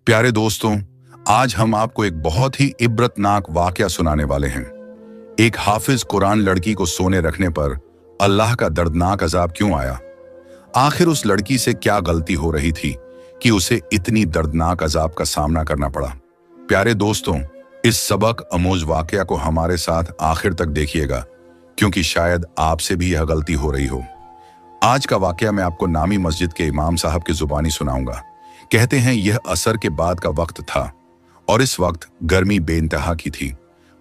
प्यारे दोस्तों, आज हम आपको एक बहुत ही इब्रतनाक वाकया सुनाने वाले हैं। एक हाफिज कुरान लड़की को सोने रखने पर अल्लाह का दर्दनाक अजाब क्यों आया? आखिर उस लड़की से क्या गलती हो रही थी कि उसे इतनी दर्दनाक अजाब का सामना करना पड़ा? प्यारे दोस्तों, इस सबक अमोज वाकया को हमारे साथ आखिर तक देखिएगा, क्योंकि शायद आपसे भी यह गलती हो रही हो। आज का वाकया मैं आपको नामी मस्जिद के इमाम साहब की जुबानी सुनाऊंगा। कहते हैं यह असर के बाद का वक्त था और इस वक्त गर्मी बेइंतहा की थी।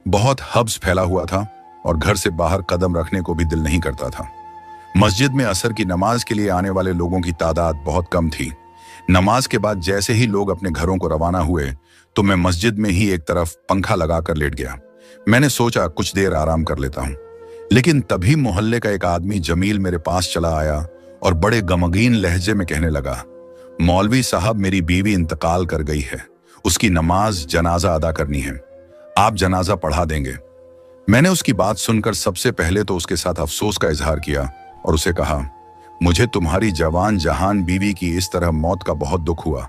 बहुत हब्स फैला हुआ था और घर से बाहर कदम रखने को भी दिल नहीं करता था। मस्जिद में असर की नमाज के लिए आने वाले लोगों की तादाद बहुत कम थी। नमाज के बाद जैसे ही लोग अपने घरों को रवाना हुए तो मैं मस्जिद में ही एक तरफ पंखा लगाकर लेट गया। मैंने सोचा कुछ देर आराम कर लेता हूं, लेकिन तभी मोहल्ले का एक आदमी जमील मेरे पास चला आया और बड़े गमगीन लहजे में कहने लगा, मौलवी साहब, मेरी बीवी इंतकाल कर गई है, उसकी नमाज जनाजा अदा करनी है, आप जनाजा पढ़ा देंगे। मैंने उसकी बात सुनकर सबसे पहले तो उसके साथ अफसोस का इजहार किया और उसे कहा, मुझे तुम्हारी जवान जहान बीवी की इस तरह मौत का बहुत दुख हुआ।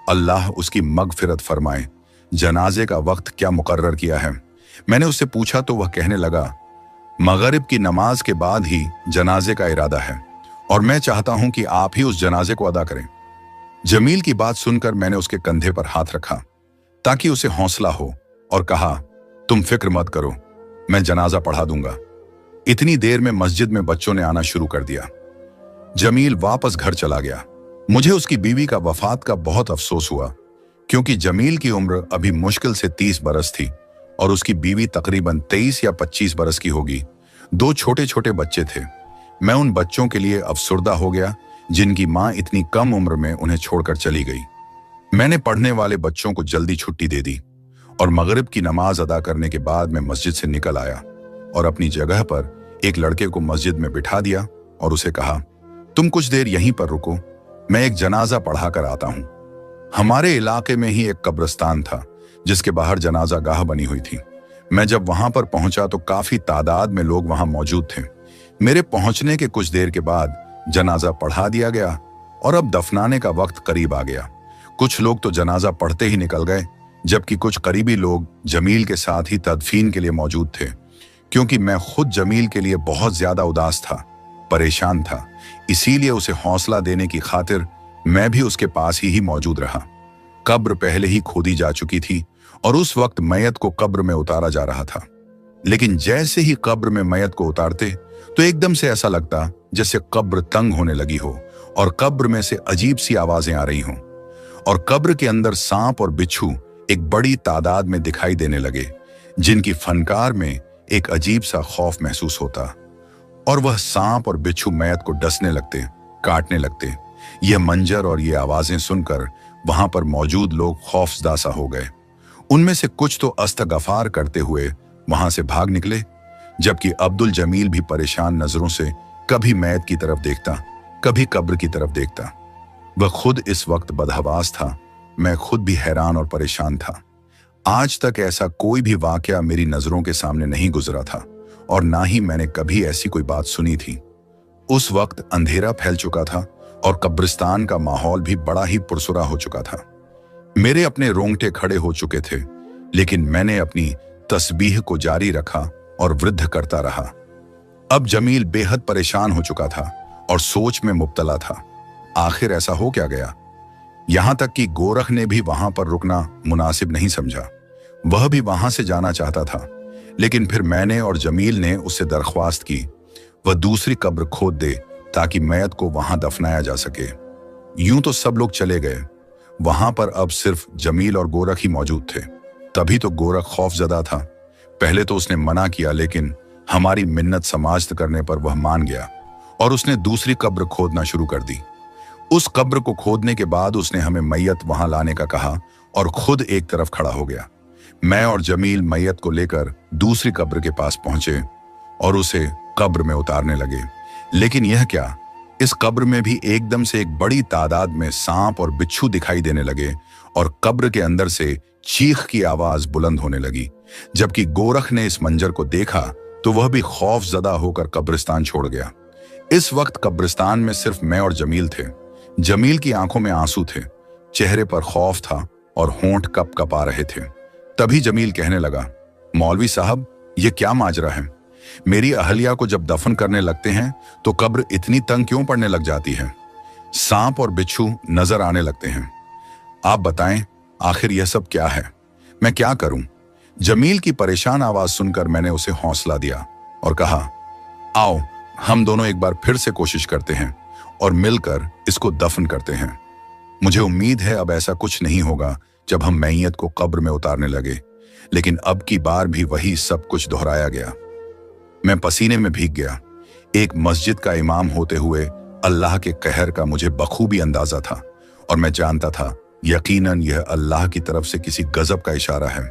अल्लाह उसकी मगफिरत फरमाए। जनाजे का वक्त क्या मुकर्रर किया है? मैंने उससे पूछा तो वह कहने लगा, मगरिब की नमाज के बाद ही जनाजे का इरादा है और मैं चाहता हूं कि आप ही उस जनाजे को अदा करें। जमील की बात सुनकर मैंने उसके कंधे पर हाथ रखा ताकि उसे हौसला हो और कहा, तुम फिक्र मत करो, मैं जनाजा पढ़ा दूंगा। इतनी देर में मस्जिद में बच्चों ने आना शुरू कर दिया। जमील वापस घर चला गया। मुझे उसकी बीवी का वफात का बहुत अफसोस हुआ, क्योंकि जमील की उम्र अभी मुश्किल से 30 बरस थी और उसकी बीवी तकरीबन 23 या 25 बरस की होगी। 2 छोटे छोटे बच्चे थे। मैं उन बच्चों के लिए अफसुर्दा हो गया जिनकी मां इतनी कम उम्र में उन्हें छोड़कर चली गई। मैंने पढ़ने वाले बच्चों को जल्दी छुट्टी दे दी और मगरिब की नमाज अदा करने के बाद मैं मस्जिद से निकल आया और अपनी जगह पर एक लड़के को मस्जिद में बिठा दिया और उसे कहा, तुम कुछ देर यहीं पर रुको, मैं एक जनाजा पढ़ा कर आता हूं। हमारे इलाके में ही एक कब्रिस्तान था जिसके बाहर जनाजा गाह बनी हुई थी। मैं जब वहां पर पहुंचा तो काफी तादाद में लोग वहां मौजूद थे। मेरे पहुंचने के कुछ देर के बाद जनाजा पढ़ा दिया गया और अब दफनाने का वक्त करीब आ गया। कुछ लोग तो जनाजा पढ़ते ही निकल गए, जबकि कुछ करीबी लोग जमील के साथ ही तदफीन के लिए मौजूद थे। क्योंकि मैं खुद जमील के लिए बहुत ज्यादा उदास था, परेशान था, इसीलिए उसे हौसला देने की खातिर मैं भी उसके पास ही मौजूद रहा। कब्र पहले ही खोदी जा चुकी थी और उस वक्त मैयत को कब्र में उतारा जा रहा था। लेकिन जैसे ही कब्र में मैयत को उतारते तो एकदम से ऐसा लगता जैसे कब्र तंग होने लगी हो और कब्र में से अजीब सी आवाजें आ रही हों और कब्र के अंदर सांप और बिच्छू एक बड़ी तादाद में दिखाई देने लगे, जिनकी फनकार में एक अजीब सा खौफ महसूस होता और वह सांप और बिच्छू मैयत को डसने लगते, काटने लगते। यह मंजर और ये आवाजें सुनकर वहां पर मौजूद लोग खौफजदा सा हो गए। उनमें से कुछ तो अस्तगफार करते हुए वहां से भाग निकले, जबकि अब्दुल जमील भी परेशान नजरों से कभी मैयत की तरफ देखता, कभी कब्र की तरफ देखता। वह खुद इस वक्त बदहवास था। मैं खुद भी हैरान और परेशान था। आज तक ऐसा कोई भी वाकया मेरी नजरों के सामने नहीं गुजरा था और ना ही मैंने कभी ऐसी कोई बात सुनी थी। उस वक्त अंधेरा फैल चुका था और कब्रिस्तान का माहौल भी बड़ा ही पुरसुरा हो चुका था। मेरे अपने रोंगटे खड़े हो चुके थे, लेकिन मैंने अपनी तस्बीह को जारी रखा और वृद्ध करता रहा। अब जमील बेहद परेशान हो चुका था और सोच में मुब्तला था। आखिर ऐसा हो क्या गया? यहां तक कि गोरख ने भी वहां पर रुकना मुनासिब नहीं समझा। वह भी वहां से जाना चाहता था, लेकिन फिर मैंने और जमील ने उससे दरख्वास्त की वह दूसरी कब्र खोद दे ताकि मैयत को वहां दफनाया जा सके। यूं तो सब लोग चले गए। वहां पर अब सिर्फ जमील और गोरख ही मौजूद थे। तभी तो गोरख खौफजदा था। पहले तो उसने मना किया, लेकिन हमारी मिन्नत समाजत करने पर वह मान गया और उसने दूसरी कब्र खोदना शुरू कर दी। उस कब्र को खोदने के बाद उसने हमें मैयत वहां लाने का कहा और खुद एक तरफ खड़ा हो गया। मैं और जमील मैयत को लेकर दूसरी कब्र के पास पहुंचे और उसे कब्र में उतारने लगे। लेकिन यह क्या, इस कब्र में भी एकदम से एक बड़ी तादाद में सांप और बिच्छू दिखाई देने लगे और कब्र के अंदर से चीख की आवाज बुलंद होने लगी। जबकि गोरख ने इस मंजर को देखा तो वह भी खौफजदा होकर कब्रिस्तान छोड़ गया। इस वक्त कब्रिस्तान में सिर्फ मैं और जमील थे। जमील की आंखों में आंसू थे, चेहरे पर खौफ था और होंठ कप कपा रहे थे। तभी जमील कहने लगा, मौलवी साहब, ये क्या माजरा है? मेरी अहलिया को जब दफन करने लगते हैं तो कब्र इतनी तंग क्यों पड़ने लग जाती है? सांप और बिच्छू नजर आने लगते हैं। आप बताएं, आखिर यह सब क्या है? मैं क्या करूं? जमील की परेशान आवाज सुनकर मैंने उसे हौसला दिया और कहा, आओ हम दोनों एक बार फिर से कोशिश करते हैं और मिलकर इसको दफन करते हैं। मुझे उम्मीद है अब ऐसा कुछ नहीं होगा जब हम मैयत को कब्र में उतारने लगे, लेकिन अब की बार भी वही सब कुछ दोहराया गया। मैं पसीने में भीग गया। एक मस्जिद का इमाम होते हुए अल्लाह के कहर का मुझे बखूबी अंदाजा था और मैं जानता था यकीनन यह अल्लाह की तरफ से किसी गजब का इशारा है।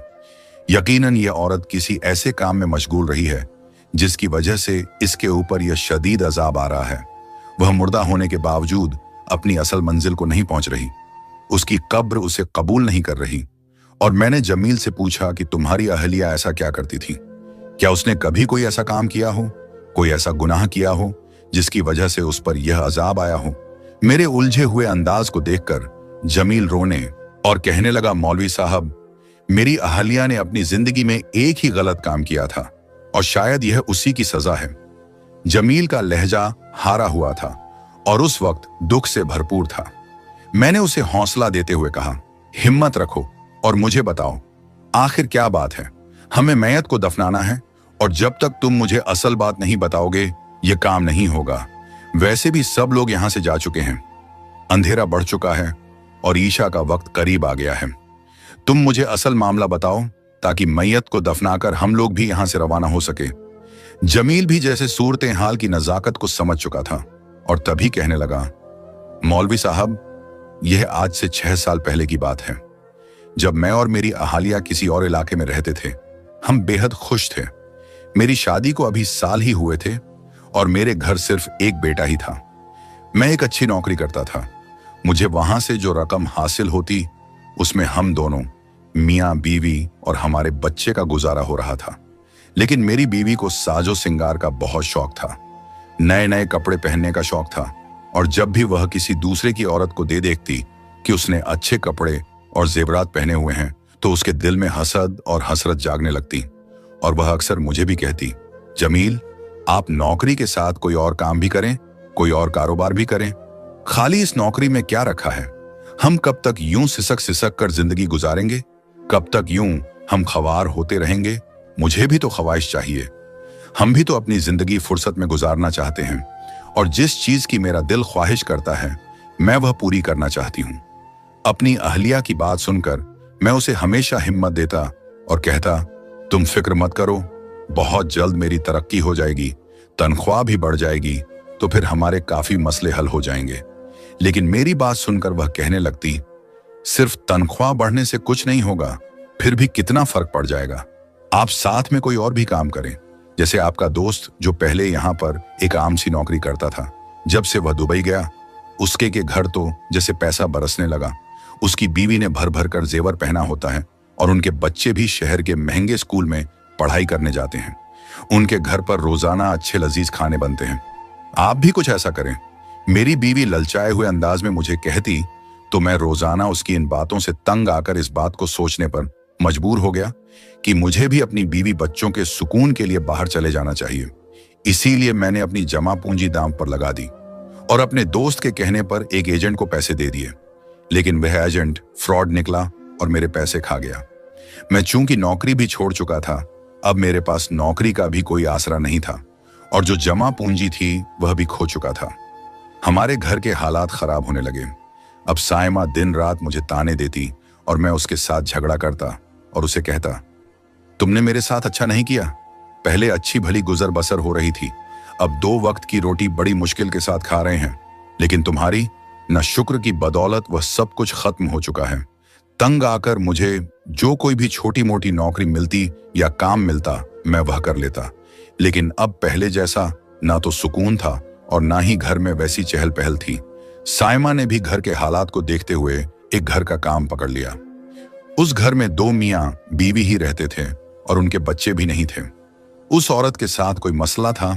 यकीनन यह औरत किसी ऐसे काम में मशगूल रही है जिसकी वजह से इसके ऊपर यह शदीद अजाब आ रहा है। वह मुर्दा होने के बावजूद अपनी असल मंजिल को नहीं पहुंच रही। उसकी कब्र उसे कबूल नहीं कर रही। और मैंने जमील से पूछा कि तुम्हारी अहलिया ऐसा क्या करती थी? क्या उसने कभी कोई ऐसा काम किया हो, कोई ऐसा गुनाह किया हो जिसकी वजह से उस पर यह अजाब आया हो? मेरे उलझे हुए अंदाज को देखकर जमील रोने और कहने लगा, मौलवी साहब, मेरी अहलिया ने अपनी जिंदगी में एक ही गलत काम किया था और शायद यह उसी की सजा है। जमील का लहजा हारा हुआ था और उस वक्त दुख से भरपूर था। मैंने उसे हौसला देते हुए कहा, हिम्मत रखो और मुझे बताओ, आखिर क्या बात है? हमें मैयत को दफनाना है और जब तक तुम मुझे असल बात नहीं बताओगे यह काम नहीं होगा। वैसे भी सब लोग यहां से जा चुके हैं, अंधेरा बढ़ चुका है और ईशा का वक्त करीब आ गया है। तुम मुझे असल मामला बताओ ताकि मैयत को दफनाकर हम लोग भी यहां से रवाना हो सके। जमील भी जैसे सूरत हाल की नजाकत को समझ चुका था और तभी कहने लगा, मौलवी साहब, यह आज से 6 साल पहले की बात है, जब मैं और मेरी अहालिया किसी और इलाके में रहते थे। हम बेहद खुश थे। मेरी शादी को अभी साल ही हुए थे और मेरे घर सिर्फ एक बेटा ही था। मैं एक अच्छी नौकरी करता था। मुझे वहां से जो रकम हासिल होती उसमें हम दोनों, मियाँ बीवी और हमारे बच्चे का गुजारा हो रहा था। लेकिन मेरी बीवी को साजो सिंगार का बहुत शौक था। नए नए कपड़े पहनने का शौक था और जब भी वह किसी दूसरे की औरत को दे देखती कि उसने अच्छे कपड़े और जेवरात पहने हुए हैं तो उसके दिल में हसद और हसरत जागने लगती और वह अक्सर मुझे भी कहती, जमील, आप नौकरी के साथ कोई और काम भी करें, कोई और कारोबार भी करें। खाली इस नौकरी में क्या रखा है? हम कब तक यूं सिसक सिसक कर जिंदगी गुजारेंगे? कब तक यूं हम ख्वार होते रहेंगे? मुझे भी तो ख्वाहिश चाहिए। हम भी तो अपनी जिंदगी फुर्सत में गुजारना चाहते हैं और जिस चीज की मेरा दिल ख्वाहिश करता है मैं वह पूरी करना चाहती हूँ। अपनी अहलिया की बात सुनकर मैं उसे हमेशा हिम्मत देता और कहता, तुम फिक्र मत करो, बहुत जल्द मेरी तरक्की हो जाएगी, तनख्वाह भी बढ़ जाएगी, तो फिर हमारे काफी मसले हल हो जाएंगे। लेकिन मेरी बात सुनकर वह कहने लगती, सिर्फ तनख्वाह बढ़ने से कुछ नहीं होगा, फिर भी कितना फर्क पड़ जाएगा। आप साथ में कोई और भी काम करें, जैसे आपका दोस्त जो पहले यहाँ पर एक आम सी नौकरी करता था, जब से वह दुबई गया उसके के घर तो जैसे पैसा बरसने लगा। उसकी बीवी ने भर भर कर जेवर पहना होता है और उनके बच्चे भी शहर के महंगे स्कूल में पढ़ाई करने जाते हैं। उनके घर पर रोजाना अच्छे लजीज खाने बनते हैं। आप भी कुछ ऐसा करें। मेरी बीवी ललचाए हुए अंदाज में मुझे कहती तो मैं रोजाना उसकी इन बातों से तंग आकर इस बात को सोचने पर मजबूर हो गया कि मुझे भी अपनी बीवी बच्चों के सुकून के लिए बाहर चले जाना चाहिए। इसीलिए मैंने अपनी जमा पूंजी दांव पर लगा दी और अपने दोस्त के कहने पर एक एजेंट को पैसे दे दिए। लेकिन वह एजेंट फ्रॉड निकला और मेरे पैसे खा गया। मैं चूंकि नौकरी भी छोड़ चुका था, अब मेरे पास नौकरी का भी कोई आसरा नहीं था और जो जमा पूंजी थी वह भी खो चुका था। हमारे घर के हालात खराब होने लगे। अब साइमा दिन रात मुझे ताने देती और मैं उसके साथ झगड़ा करता और उसे कहता, तुमने मेरे साथ अच्छा नहीं किया। पहले अच्छी भली गुजर बसर हो रही थी, अब 2 वक्त की रोटी बड़ी मुश्किल के साथ खा रहे हैं, लेकिन तुम्हारी न शुक्र की बदौलत वह सब कुछ खत्म हो चुका है। तंग आकर मुझे जो कोई भी छोटी मोटी नौकरी मिलती या काम मिलता मैं वह कर लेता, लेकिन अब पहले जैसा ना तो सुकून था और ना ही घर में वैसी चहल पहल थी। साइमा ने भी घर के हालात को देखते हुए एक घर का काम पकड़ लिया। उस घर में 2 मियाँ बीवी ही रहते थे और उनके बच्चे भी नहीं थे। उस औरत के साथ कोई मसला था,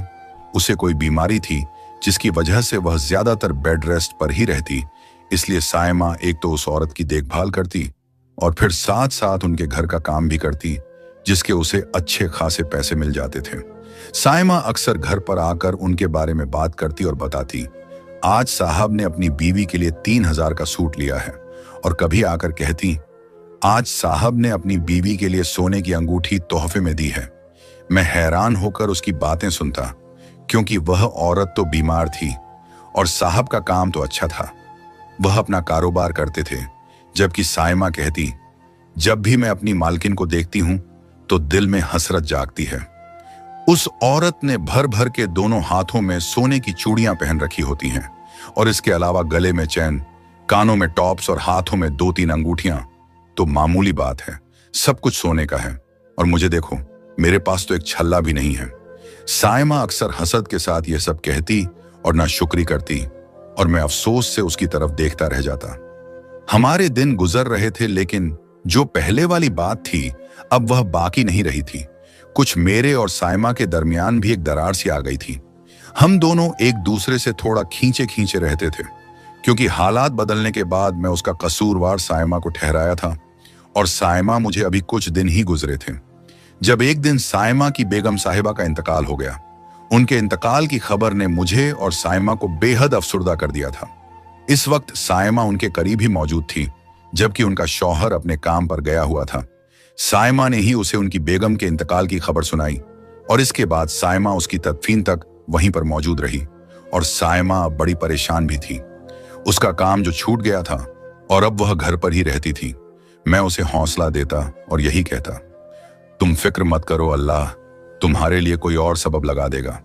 उसे कोई बीमारी थी जिसकी वजह से वह ज्यादातर बेड रेस्ट पर ही रहती। इसलिए साइमा एक तो उस औरत की देखभाल करती और फिर साथ साथ उनके घर का काम भी करती, जिसके उसे अच्छे खासे पैसे मिल जाते थे। साइमा अक्सर घर पर आकर उनके बारे में बात करती और बताती, आज साहब ने अपनी बीवी के लिए 3,000 का सूट लिया है। और कभी आकर कहती, आज साहब ने अपनी बीवी के लिए सोने की अंगूठी तोहफे में दी है। मैं हैरान होकर उसकी बातें सुनता, क्योंकि वह औरत तो बीमार थी और साहब का काम तो अच्छा था। वह अपना कारोबार करते थे, जबकि साइमा कहती, जब भी मैं अपनी मालकिन को देखती हूं तो दिल में हसरत जागती है। उस औरत ने भर भर के दोनों हाथों में सोने की चूड़ियां पहन रखी होती हैं और इसके अलावा गले में चैन, कानों में टॉप्स और हाथों में 2-3 अंगूठियां तो मामूली बात है। सब कुछ सोने का है और मुझे देखो, मेरे पास तो एक छल्ला भी नहीं है। साइमा अक्सर हसद के साथ यह सब कहती और नाशुक्री करती और मैं अफसोस से उसकी तरफ देखता रह जाता। हमारे दिन गुजर रहे थे, लेकिन जो पहले वाली बात थी अब वह बाकी नहीं रही थी। कुछ मेरे और साइमा के दरमियान भी एक दरार सी आ गई थी। हम दोनों एक दूसरे से थोड़ा खींचे खींचे रहते थे, क्योंकि हालात बदलने के बाद मैं उसका कसूरवार साइमा को ठहराया था और साइमा मुझे अभी कुछ दिन ही गुजरे थे जब एक दिन साइमा की बेगम साहिबा का इंतकाल हो गया। उनके इंतकाल की खबर ने मुझे और साइमा को बेहद अफसुर्दा कर दिया था। इस वक्त साइमा उनके करीब ही मौजूद थी, जबकि उनका शौहर अपने काम पर गया हुआ था। साइमा ने ही उसे उनकी बेगम के इंतकाल की खबर सुनाई और इसके बाद साइमा उसकी तदफीन तक वहीं पर मौजूद रही और साइमा बड़ी परेशान भी थी। उसका काम जो छूट गया था और अब वह घर पर ही रहती थी। मैं उसे हौसला देता और यही कहता, तुम फिक्र मत करो, अल्लाह तुम्हारे लिए कोई और सबब लगा देगा।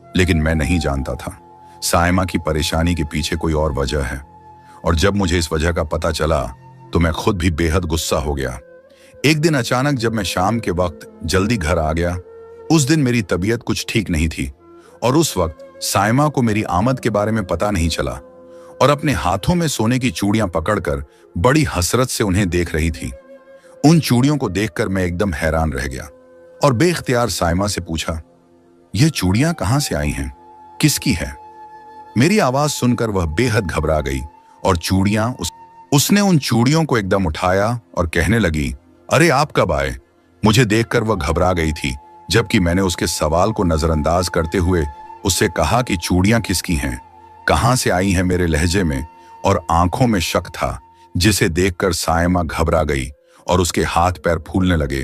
लेकिन मैं नहीं जानता था साइमा की परेशानी के पीछे कोई और वजह है, और जब मुझे इस वजह का पता चला तो मैं खुद भी बेहद गुस्सा हो गया। एक दिन अचानक जब मैं शाम के वक्त जल्दी घर आ गया, उस दिन मेरी तबीयत कुछ ठीक नहीं थी और उस वक्त साइमा को मेरी आमद के बारे में पता नहीं चला और अपने हाथों में सोने की चूड़ियां पकड़कर बड़ी हसरत से उन्हें देख रही थी। उन चूड़ियों को देखकर मैं एकदम हैरान रह गया और बेख्तियार साइमा से पूछा, यह चूड़ियां कहां से आई हैं? किसकी है? मेरी आवाज सुनकर वह बेहद घबरा गई और उसने उन चूड़ियों को एकदम उठाया और कहने लगी, अरे आप कब आए? मुझे देखकर वह घबरा गई थी, जबकि मैंने उसके सवाल को नजरअंदाज करते हुए उससे कहा कि चूड़ियां किसकी हैं, कहां से आई हैं मेरे लहजे में, और आंखों में शक था, जिसे देखकर साइमा घबरा गई और उसके हाथ पैर फूलने लगे।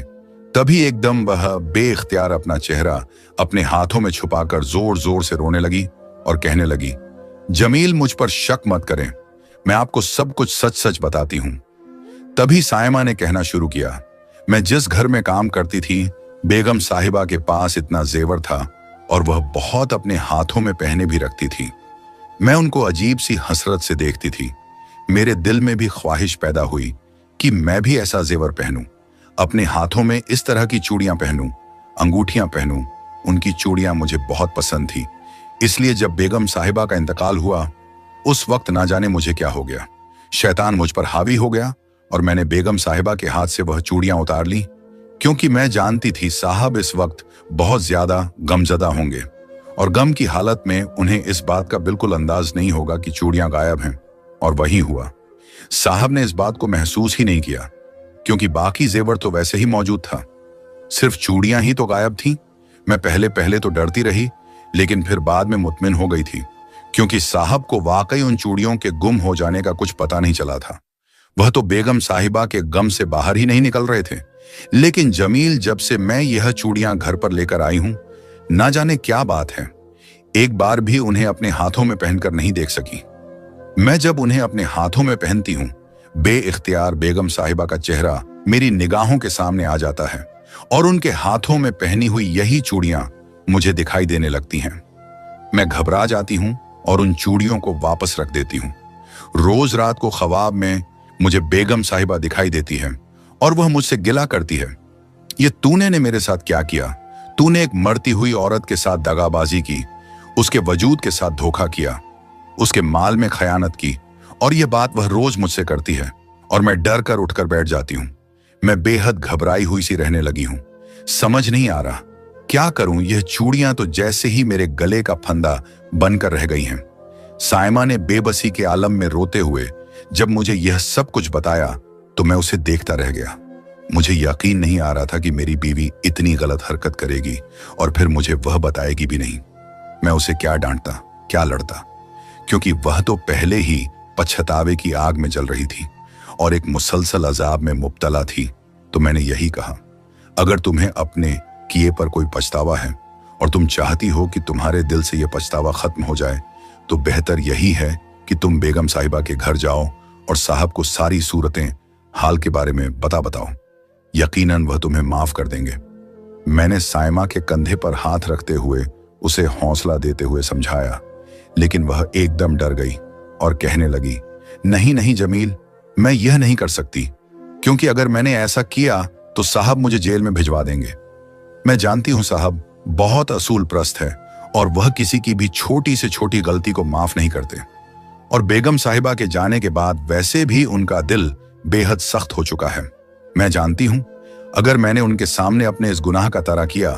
तभी एकदम वह बेख्तियार अपना चेहरा अपने हाथों में छुपाकर जोर जोर से रोने लगी और कहने लगी, जमील मुझ पर शक मत करें, मैं आपको सब कुछ सच सच बताती हूं। तभी साइमा ने कहना शुरू किया, मैं जिस घर में काम करती थी, बेगम साहिबा के पास इतना जेवर था और वह बहुत अपने हाथों में पहने भी रखती थी। मैं उनको अजीब सी हसरत से देखती थी। मेरे दिल में भी ख्वाहिश पैदा हुई कि मैं भी ऐसा जेवर पहनूं, अपने हाथों में इस तरह की चूड़ियां पहनूं, अंगूठियां पहनूं। उनकी चूड़ियां मुझे बहुत पसंद थी, इसलिए जब बेगम साहिबा का इंतकाल हुआ उस वक्त ना जाने मुझे क्या हो गया, शैतान मुझ पर हावी हो गया और मैंने बेगम साहिबा के हाथ से वह चूड़ियां उतार ली, क्योंकि मैं जानती थी साहब इस वक्त बहुत ज्यादा गमजदा होंगे और गम की हालत में उन्हें इस बात का बिल्कुल अंदाज नहीं होगा कि चूड़ियां गायब हैं। और वही हुआ। साहब ने इस बात को महसूस ही नहीं किया, क्योंकि बाकी जेवर तो वैसे ही मौजूद था, सिर्फ चूड़ियां ही तो गायब थीं। मैं पहले पहले तो डरती रही, लेकिन फिर बाद में मुतमिन हो गई थी, क्योंकि साहब को वाकई उन चूड़ियों के गुम हो जाने का कुछ पता नहीं चला था। वह तो बेगम साहिबा के गम से बाहर ही नहीं निकल रहे थे। लेकिन जमील, जब से मैं यह चूड़ियां घर पर लेकर आई हूं, ना जाने क्या बात है, एक बार भी उन्हें अपने हाथों में पहनकर नहीं देख सकी। मैं जब उन्हें अपने हाथों में पहनती हूं, बेइख्तियार बेगम साहिबा का चेहरा मेरी निगाहों के सामने आ जाता है और उनके हाथों में पहनी हुई यही चूड़ियां मुझे दिखाई देने लगती हैं। मैं घबरा जाती हूं और उन चूड़ियों को वापस रख देती हूं। रोज रात को ख्वाब में मुझे बेगम साहिबा दिखाई देती है और वह मुझसे गिला करती है, ये तूने ने मेरे साथ क्या किया? तूने एक मरती हुई औरत के साथ दगाबाजी की, उसके वजूद के साथ धोखा किया, उसके माल में खयानत की, और यह बात वह रोज मुझसे करती है और मैं डर कर उठकर बैठ जाती हूं। मैं बेहद घबराई हुई सी रहने लगी हूं। समझ नहीं आ रहा क्या करूं। यह चूड़ियां तो जैसे ही मेरे गले का फंदा बनकर रह गई हैं। साइमा ने बेबसी के आलम में रोते हुए जब मुझे यह सब कुछ बताया तो मैं उसे देखता रह गया। मुझे यकीन नहीं आ रहा था कि मेरी बीवी इतनी गलत हरकत करेगी और फिर मुझे वह बताएगी भी नहीं। मैं उसे क्या डांटता, क्या लड़ता, क्योंकि वह तो पहले ही पछतावे की आग में जल रही थी और एक मुसलसल अजाब में मुब्तला थी। तो मैंने यही कहा, अगर तुम्हें अपने किए पर कोई पछतावा है और तुम चाहती हो कि तुम्हारे दिल से यह पछतावा खत्म हो जाए, तो बेहतर यही है कि तुम बेगम साहिबा के घर जाओ और साहब को सारी सूरतें हाल के बारे में बताओ। यकीनन वह तुम्हें माफ कर देंगे। मैंने साइमा के कंधे पर हाथ रखते हुए उसे हौसला देते हुए समझाया, लेकिन वह एकदम डर गई और कहने लगी, नहीं नहीं जमील, मैं यह नहीं कर सकती, क्योंकि अगर मैंने ऐसा किया तो साहब मुझे जेल में भिजवा देंगे। मैं जानती हूं साहब बहुत असूल प्रस्त है और वह किसी की भी छोटी से छोटी गलती को माफ नहीं करते, और बेगम साहिबा के जाने के बाद वैसे भी उनका दिल बेहद सख्त हो चुका है। मैं जानती हूं अगर मैंने उनके सामने अपने इस गुनाह का तरा किया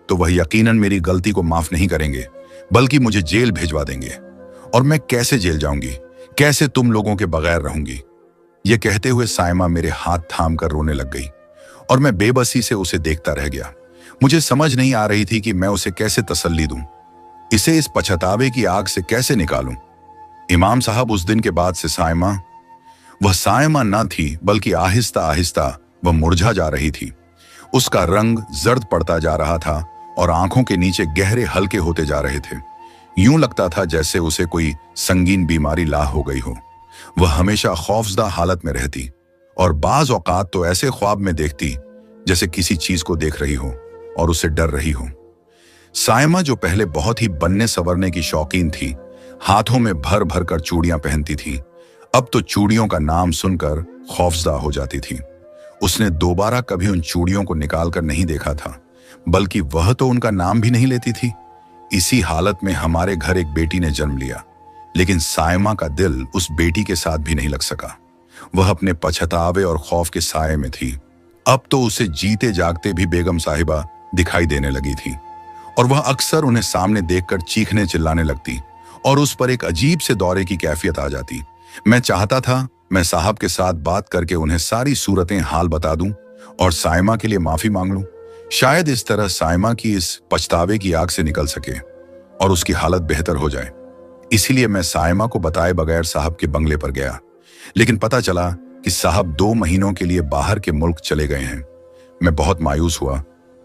तो वह यकीनन मेरी गलती को माफ नहीं करेंगे, बल्कि मुझे जेल भिजवा देंगे। और मैं कैसे जेल जाऊंगी, कैसे तुम लोगों के बगैर रहूंगी? यह कहते हुए साइमा मेरे हाथ थाम कर रोने लग गई और मैं बेबसी से उसे देखता रह गया। मुझे समझ नहीं आ रही थी कि मैं उसे कैसे तसल्ली दूं, इसे इस पछतावे की आग से कैसे निकालूं। इमाम साहब, उस दिन के बाद से साइमा, वह साइमा न थी, बल्कि आहिस्ता आहिस्ता वह मुरझा जा रही थी। उसका रंग जर्द पड़ता जा रहा था और आंखों के नीचे गहरे हल्के होते जा रहे थे। यूं लगता था जैसे उसे कोई संगीन बीमारी लाह हो गई हो। वह हमेशा खौफजदा हालत में रहती और बाज औकात तो ऐसे ख्वाब में देखती जैसे किसी चीज को देख रही हो और उसे डर रही हो। साइमा, जो पहले बहुत ही बनने संवरने की शौकीन थी, हाथों में भर भर कर चूड़ियां पहनती थी, अब तो चूड़ियों का नाम सुनकर खौफजदा हो जाती थी। उसने दोबारा कभी उन चूड़ियों को निकाल कर नहीं देखा था, बल्कि वह तो उनका नाम भी नहीं लेती थी। इसी हालत में हमारे घर एक बेटी ने जन्म लिया, लेकिन साइमा का दिल उस बेटी के साथ भी नहीं लग सका। वह अपने पछतावे और खौफ के साये में थी। अब तो उसे जीते जागते भी बेगम साहिबा दिखाई देने लगी थी और वह अक्सर उन्हें सामने देखकर चीखने चिल्लाने लगती और उस पर एक अजीब से दौरे की कैफियत आ जाती। मैं चाहता था मैं साहब के साथ बात करके उन्हें सारी सूरतें हाल बता दूं और साइमा के लिए माफी मांग लूं। शायद इस तरह साइमा की इस पछतावे की आग से निकल सके और उसकी हालत बेहतर हो जाए। इसीलिए मैं साइमा को बताए बगैर साहब के बंगले पर गया, लेकिन पता चला कि साहब 2 महीनों के लिए बाहर के मुल्क चले गए हैं। मैं बहुत मायूस हुआ,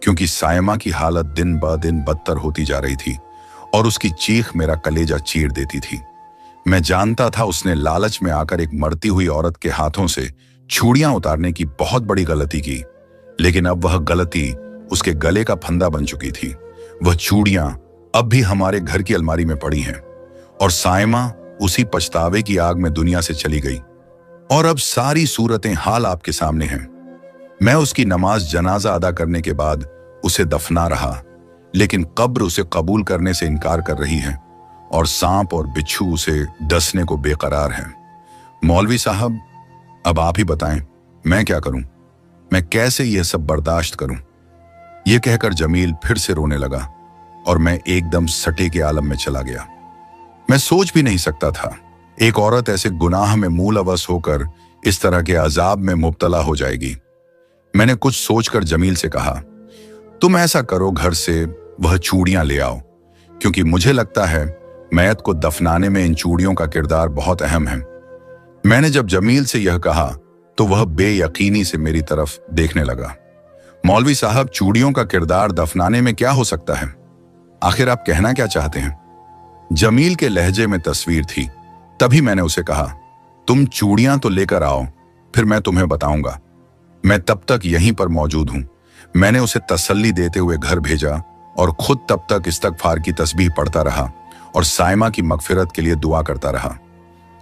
क्योंकि साइमा की हालत दिन ब दिन बदतर होती जा रही थी और उसकी चीख मेरा कलेजा चीर देती थी। मैं जानता था उसने लालच में आकर एक मरती हुई औरत के हाथों से चूड़ियां उतारने की बहुत बड़ी गलती की, लेकिन अब वह गलती उसके गले का फंदा बन चुकी थी। वह चूड़ियां अब भी हमारे घर की अलमारी में पड़ी हैं और साइमा उसी पछतावे की आग में दुनिया से चली गई। और अब सारी सूरतें हाल आपके सामने हैं। मैं उसकी नमाज जनाजा अदा करने के बाद उसे दफना रहा, लेकिन कब्र उसे कबूल करने से इनकार कर रही है और सांप और बिच्छू उसे डसने को बेकरार हैं। मौलवी साहब, अब आप ही बताएं, मैं क्या करूं? मैं कैसे यह सब बर्दाश्त करूं? यह कहकर जमील फिर से रोने लगा और मैं एकदम सटे के आलम में चला गया। मैं सोच भी नहीं सकता था एक औरत ऐसे गुनाह में मूलवश होकर इस तरह के अजाब में मुब्तला हो जाएगी। मैंने कुछ सोचकर जमील से कहा, तुम ऐसा करो, घर से वह चूड़ियां ले आओ, क्योंकि मुझे लगता है मैयत को दफनाने में इन चूड़ियों का किरदार बहुत अहम है। मैंने जब जमील से यह कहा तो वह बेयकीनी से मेरी तरफ देखने लगा। मौलवी साहब, चूड़ियों का किरदार दफनाने में क्या हो सकता है? आखिर आप कहना क्या चाहते हैं? जमील के लहजे में तस्वीर थी। तभी मैंने उसे कहा, तुम चूड़ियां तो लेकर आओ, फिर मैं तुम्हें बताऊंगा। मैं तब तक यहीं पर मौजूद हूं। मैंने उसे तसल्ली देते हुए घर भेजा और खुद तब तक इस्तगफार की तस्बीह पढ़ता रहा और साइमा की मगफिरत के लिए दुआ करता रहा।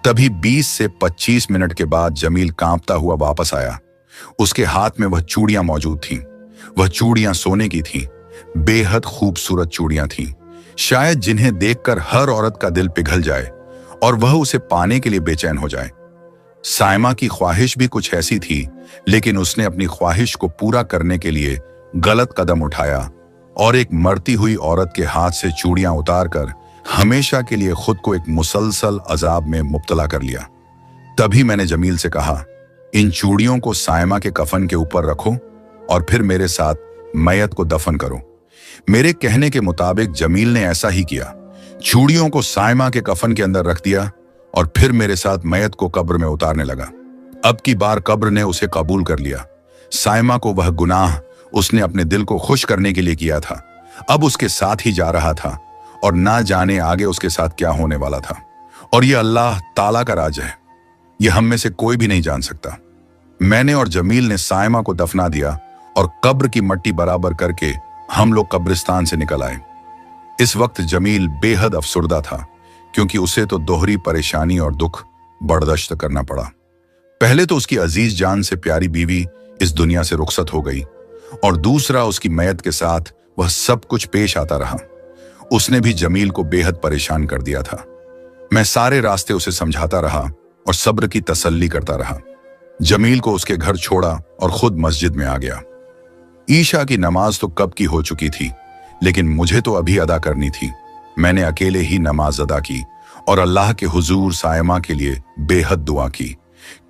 तभी 20 से 25 मिनट के बाद जमील कांपता हुआ वापस आया। उसके हाथ में वह चूड़ियां मौजूद थीं। वह चूड़ियां सोने की थीं, बेहद खूबसूरत चूड़ियां थीं, शायद जिन्हें देखकर हर औरत का दिल पिघल जाए और वह उसे पाने के लिए बेचैन हो जाए। साइमा की ख्वाहिश भी कुछ ऐसी थी, लेकिन उसने अपनी ख्वाहिश को पूरा करने के लिए गलत कदम उठाया और एक मरती हुई औरत के हाथ से चूड़ियां उतारकर हमेशा के लिए खुद को एक मुसलसल अजाब में मुब्तला कर लिया। तभी मैंने जमील से कहा, इन चूड़ियों को सायमा के कफन के ऊपर रखो और फिर मेरे साथ मैयत को दफन करो। मेरे कहने के मुताबिक जमील ने ऐसा ही किया। चूड़ियों को सायमा के कफन के अंदर रख दिया और फिर मेरे साथ मैयत को कब्र में उतारने लगा। अब की बार कब्र ने उसे कबूल कर लिया। सायमा को वह गुनाह उसने अपने दिल को खुश करने के लिए किया था, अब उसके साथ ही जा रहा था और ना जाने आगे उसके साथ क्या होने वाला था। और यह अल्लाह ताला का राज है, यह हम में से कोई भी नहीं जान सकता। मैंने और जमील ने सायमा को दफना दिया और कब्र की मट्टी बराबर करके हम लोग कब्रिस्तान से निकल आए। इस वक्त जमील बेहद अफसुर्दा था, क्योंकि उसे तो दोहरी परेशानी और दुख बर्दाश्त करना पड़ा। पहले तो उसकी अजीज जान से प्यारी बीवी इस दुनिया से रुखसत हो गई और दूसरा उसकी मैयत के साथ वह सब कुछ पेश आता रहा। उसने भी जमील को बेहद परेशान कर दिया था। मैं सारे रास्ते उसे समझाता रहा और सब्र की तसल्ली करता रहा। जमील को उसके घर छोड़ा और खुद मस्जिद में आ गया। ईशा की नमाज तो कब की हो चुकी थी, लेकिन मुझे तो अभी अदा करनी थी। मैंने अकेले ही नमाज अदा की और अल्लाह के हुजूर सायमा के लिए बेहद दुआ की,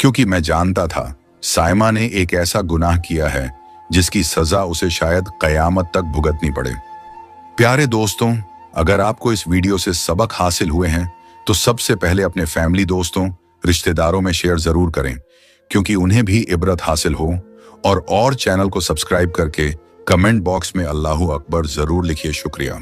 क्योंकि मैं जानता था सायमा ने एक ऐसा गुनाह किया है जिसकी सजा उसे शायद कयामत तक भुगतनी पड़े। प्यारे दोस्तों, अगर आपको इस वीडियो से सबक हासिल हुए हैं तो सबसे पहले अपने फैमिली, दोस्तों, रिश्तेदारों में शेयर जरूर करें, क्योंकि उन्हें भी इबरत हासिल हो। और चैनल को सब्सक्राइब करके कमेंट बॉक्स में अल्लाहू अकबर जरूर लिखिए। शुक्रिया।